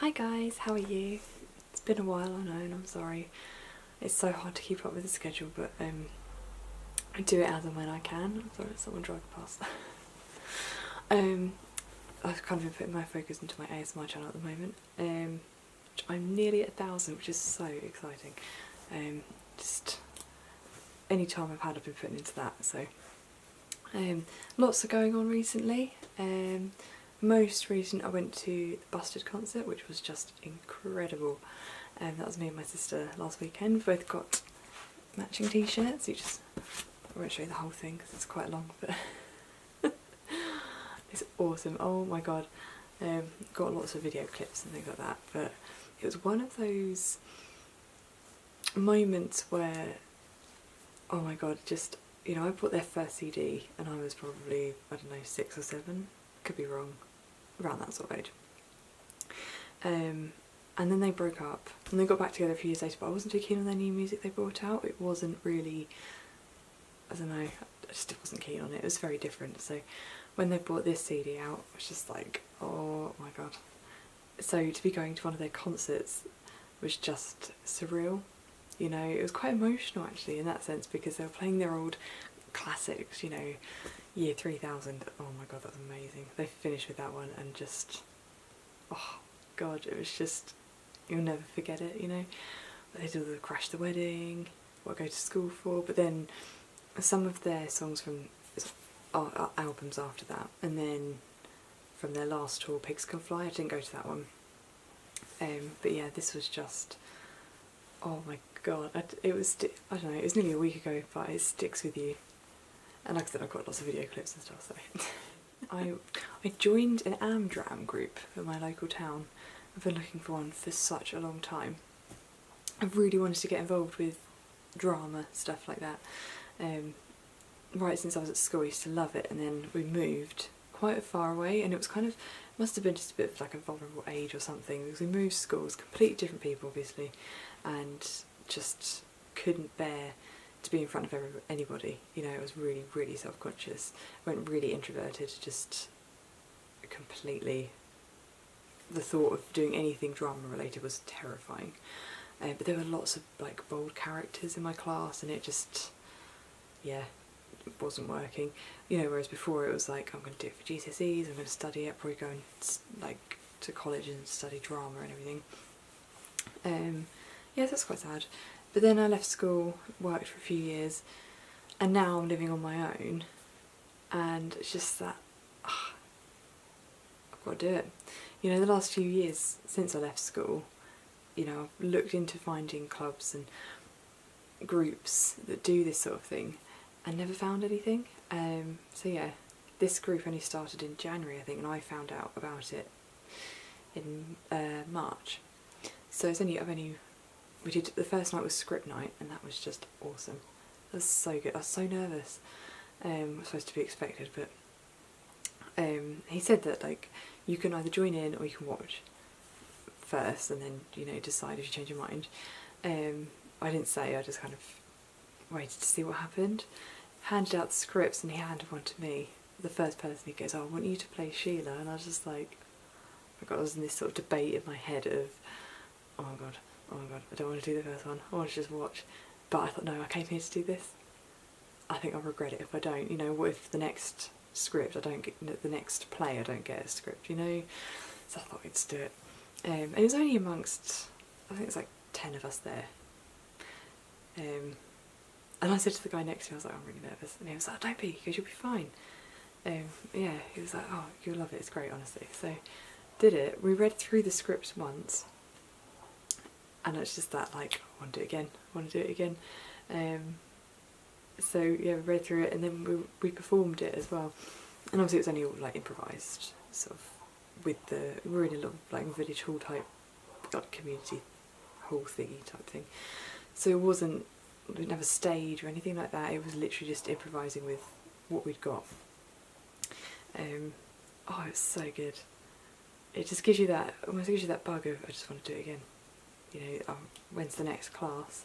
Hi guys, how are you? It's been a while, I know, and I'm sorry. It's so hard to keep up with the schedule, but I do it as and when I can. I'm sorry, someone driving past. I've kind of been putting my focus into my ASMR channel at the moment. I'm nearly at 1,000, which is so exciting. Just any time I've had, I've been putting into that. So lots are going on recently. Most recent, I went to the Busted concert, which was just incredible. That was me and my sister last weekend. We both got matching t-shirts. I won't show you the whole thing because it's quite long, but it's awesome. Oh my god. Got lots of video clips and things like that, but it was one of those moments where, oh my god, just, you know, I bought their first CD and I was probably, I don't know, 6 or 7, could be wrong, around that sort of age. And then they broke up and they got back together a few years later, but I wasn't too keen on their new music they brought out. It wasn't really, I don't know, I just wasn't keen on it. It was very different. So when they brought this CD out, I was just like, oh my god. So to be going to one of their concerts was just surreal. You know, it was quite emotional actually in that sense, because they were playing their old classics, you know, Year 3000. Oh my god, that's amazing. They finished with that one and just, oh god, it was just, you'll never forget it, you know. They did the Crash the Wedding, What I Go to School For, but then some of their songs from albums after that, and then from their last tour, Pigs Can Fly, I didn't go to that one. But yeah, this was just, oh my god, it was, I don't know, it was nearly a week ago, but it sticks with you. And like I said, I've got lots of video clips and stuff, so. I joined an Amdram group in my local town. I've been looking for one for such a long time. I've really wanted to get involved with drama, stuff like that. Right since I was at school I used to love it, and then we moved quite far away, and it was kind of, must have been just a bit of like a vulnerable age or something, because we moved schools, completely different people obviously, and just couldn't bear to be in front of anybody, you know. It was really, really self-conscious. I went really introverted, just completely, the thought of doing anything drama related was terrifying. But there were lots of like bold characters in my class, and it just, yeah, it wasn't working. You know, whereas before it was like, I'm going to do it for GCSEs, I'm going to study it, probably go and like to college and study drama and everything. Yeah, that's quite sad. But then I left school, worked for a few years, and now I'm living on my own, and it's just that, I've got to do it. You know, the last few years since I left school, you know, I've looked into finding clubs and groups that do this sort of thing and never found anything. So yeah, this group only started in January I think, and I found out about it in March. So we did, the first night was script night, and that was just awesome. It was so good. I was so nervous. It was supposed to be expected, but he said that like you can either join in or you can watch first, and then, you know, decide if you change your mind. I didn't say, I just kind of waited to see what happened. Handed out the scripts, and he handed one to me. The first person, he goes, oh, I want you to play Sheila, and I was just like, oh my god, I was in this sort of debate in my head of, oh my god, I don't want to do the first one, I want to just watch. But I thought, no, I came here to do this. I think I'll regret it if I don't. You know, what if the next script, I don't get, the next play I don't get a script, you know? So I thought I'd just do it. And it was only amongst, I think it's like 10 of us there. And I said to the guy next to me, I was like, I'm really nervous. And he was like, don't be, because you'll be fine. Yeah, he was like, oh, you'll love it, it's great, honestly. So did it. We read through the script once, and it's just that, like, I want to do it again, I want to do it again. So yeah, we read through it, and then we performed it as well. And obviously it was only all like improvised, sort of, with the, we were in a little like village hall type, like community hall thingy type thing. So it wasn't, we didn't have a stage or anything like that, it was literally just improvising with what we'd got. Oh, it's so good. It just gives you that, almost gives you that bug of, I just want to do it again. You know, when's the next class?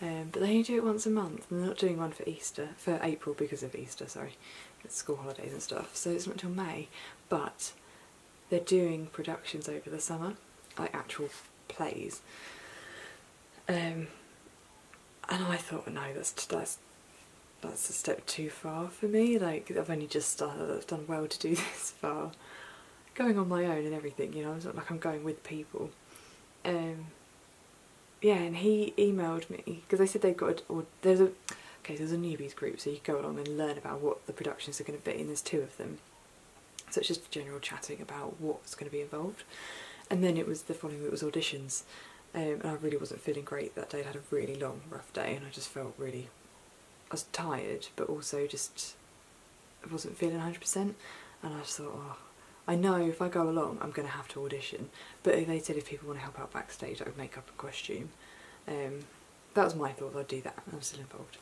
But they only do it once a month, and they're not doing one for Easter, for April because of Easter, sorry. It's school holidays and stuff, so it's not until May, but they're doing productions over the summer, like actual plays. And I thought, no, that's a step too far for me. Like, I've only just started, I've done well to do this far, going on my own and everything, you know. It's not like I'm going with people. Yeah, and he emailed me because they said they've got there's a newbies group, so you go along and learn about what the productions are going to be, and there's 2 of them. So it's just general chatting about what's going to be involved. And then it was the following week was auditions, and I really wasn't feeling great that day. I had a really long, rough day, and I just felt really, I was tired, but also just I wasn't feeling 100%. And I just thought, oh, I know if I go along, I'm going to have to audition. But they said if people want to help out backstage, I would make up a costume. That was my thought. I'd do that. I'm still involved.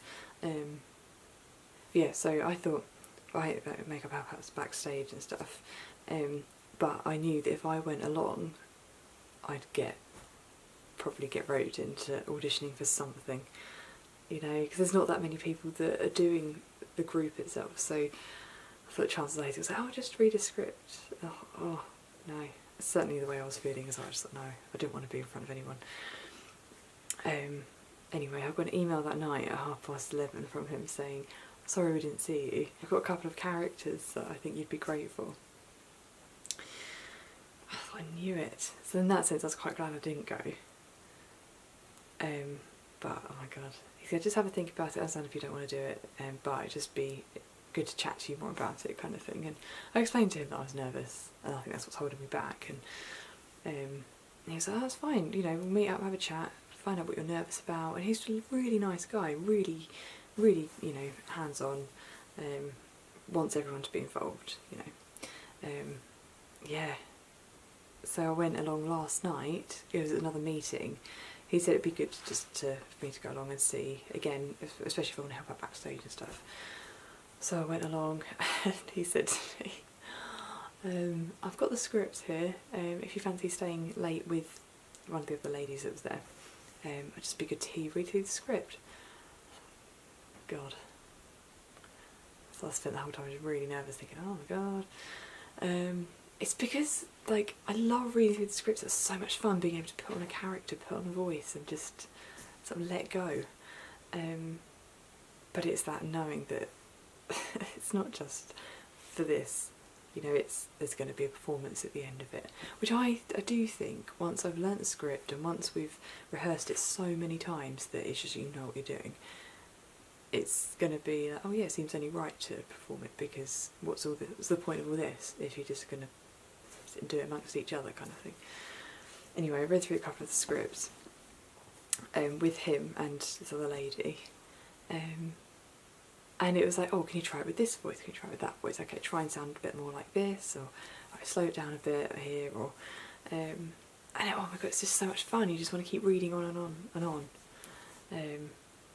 Yeah, so I thought I make up outfits backstage and stuff. But I knew that if I went along, I'd probably get roped into auditioning for something, you know, because there's not that many people that are doing the group itself. So I thought chances are he was like, oh, just read a script. Oh no, certainly the way I was feeling is I just thought, no, I didn't want to be in front of anyone. Anyway, I got an email that night at 11:30 from him saying, sorry we didn't see you. I've got a couple of characters that I think you'd be great for. I thought I knew it. So in that sense I was quite glad I didn't go. But oh my god. He said just have a think about it, I understand if you don't want to do it, but it'd just be good to chat to you more about it, kind of thing. And I explained to him that I was nervous, and I think that's what's holding me back. And he was like, oh, that's fine, you know, we'll meet up, have a chat, find out what you're nervous about. And he's a really nice guy, really, really, you know, hands-on, wants everyone to be involved, you know. Yeah. So I went along last night, it was another meeting. He said it'd be good for me to go along and see, again, especially if I want to help out backstage and stuff. So I went along and he said to me, I've got the script here, if you fancy staying late with one of the other ladies that was there, it'd just be good to read through the script. God. So I spent the whole time just really nervous thinking, oh my god. It's because, like, I love reading through the scripts. It's so much fun being able to put on a character, put on a voice and just sort of let go. But it's that knowing that it's not just for this, you know, there's going to be a performance at the end of it. Which I do think, once I've learnt the script and once we've rehearsed it so many times that it's just, you know what you're doing, it's going to be like, oh yeah, it seems only right to perform it, because what's the point of all this if you're just going to do it amongst each other, kind of thing. Anyway, I read through a couple of the scripts with him and this other lady, and it was like, oh, can you try it with this voice, can you try it with that voice, okay, try and sound a bit more like this, or slow it down a bit here, or and oh my god, it's just so much fun. You just want to keep reading on and on and on.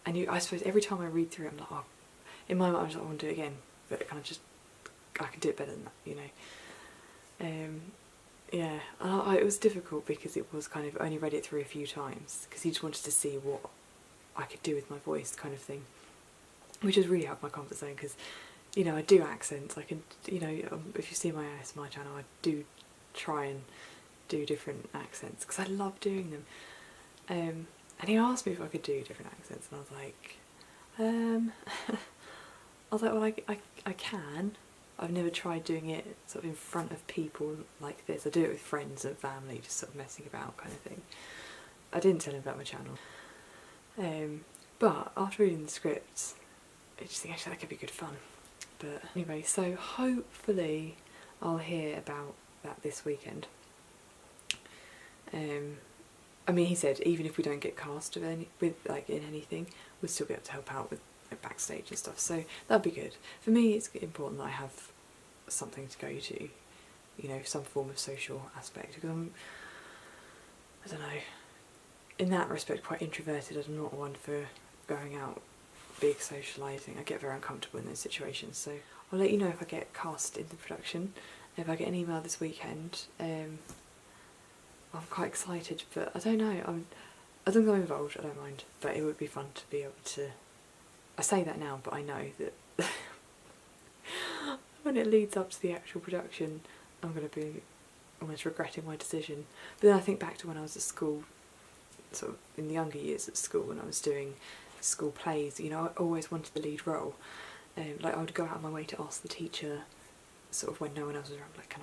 And I suppose every time I read through it, I'm like, oh, in my mind I'm just like, I want to do it again, but kind of just, I can do it better than that, you know. Yeah, it was difficult because it was kind of, I only read it through a few times because he just wanted to see what I could do with my voice, kind of thing, which has really helped my comfort zone because, you know, I do accents. I can, you know, if you see my ASMR channel, I do try and do different accents because I love doing them. And he asked me if I could do different accents, and I was like, well, I can. I've never tried doing it sort of in front of people like this. I do it with friends and family, just sort of messing about, kind of thing. I didn't tell him about my channel. But after reading the scripts, I just think actually that could be good fun. But anyway, so hopefully I'll hear about that this weekend. I mean, he said even if we don't get cast in anything, we'll still be able to help out with backstage and stuff, so that'd be good. For me, it's important that I have something to go to, you know, some form of social aspect, because I'm, I don't know, in that respect quite introverted. I'm not one for going out, big socialising. I get very uncomfortable in those situations, so I'll let you know if I get cast in the production. If I get an email this weekend, I'm quite excited, but I don't know, as long as I'm involved, I don't mind, but it would be fun to be able to, I say that now, but I know that when it leads up to the actual production, I'm going to be almost regretting my decision. But then I think back to when I was at school, sort of in the younger years at school, when I was doing school plays, you know, I always wanted the lead role. Like I would go out of my way to ask the teacher, sort of when no one else was around, like, can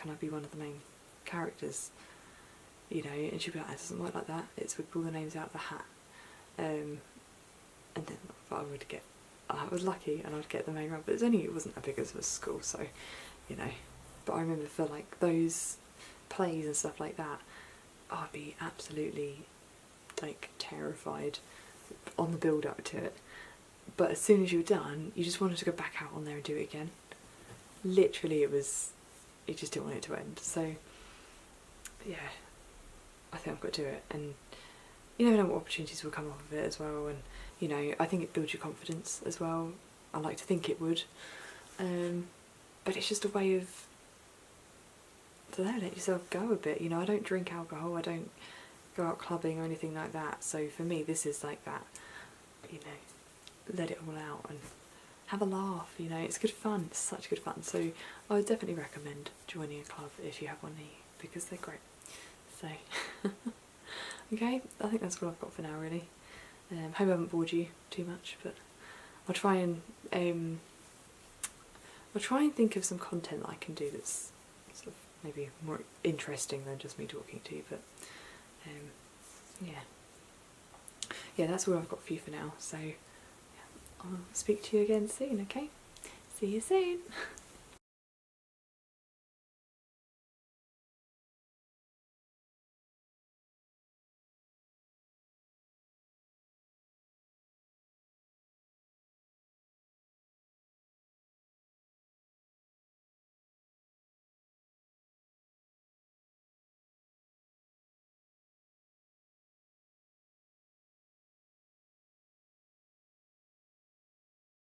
I be one of the main characters? You know, and she'd be like, it doesn't work like that. It's we pull the names out of the hat. And then I was lucky and I'd get the main role, but it wasn't as big as a school, so, you know. But I remember for like those plays and stuff like that, I'd be absolutely like terrified on the build up to it. But as soon as you were done, you just wanted to go back out on there and do it again. Literally, you just didn't want it to end. So, yeah, I think I've got to do it. And you never know what opportunities will come off of it as well. And, you know, I think it builds your confidence as well. I like to think it would. But it's just a way of, I don't know, let yourself go a bit. You know, I don't drink alcohol, I don't go out clubbing or anything like that. So for me, this is like that, you know, let it all out and have a laugh, you know, it's good fun, it's such good fun. So I would definitely recommend joining a club if you have one near you, because they're great. So, okay, I think that's what I've got for now really. Hope I haven't bored you too much, but I'll try and think of some content that I can do that's sort of maybe more interesting than just me talking to you, but yeah, that's all I've got for you for now. So I'll speak to you again soon, okay? See you soon.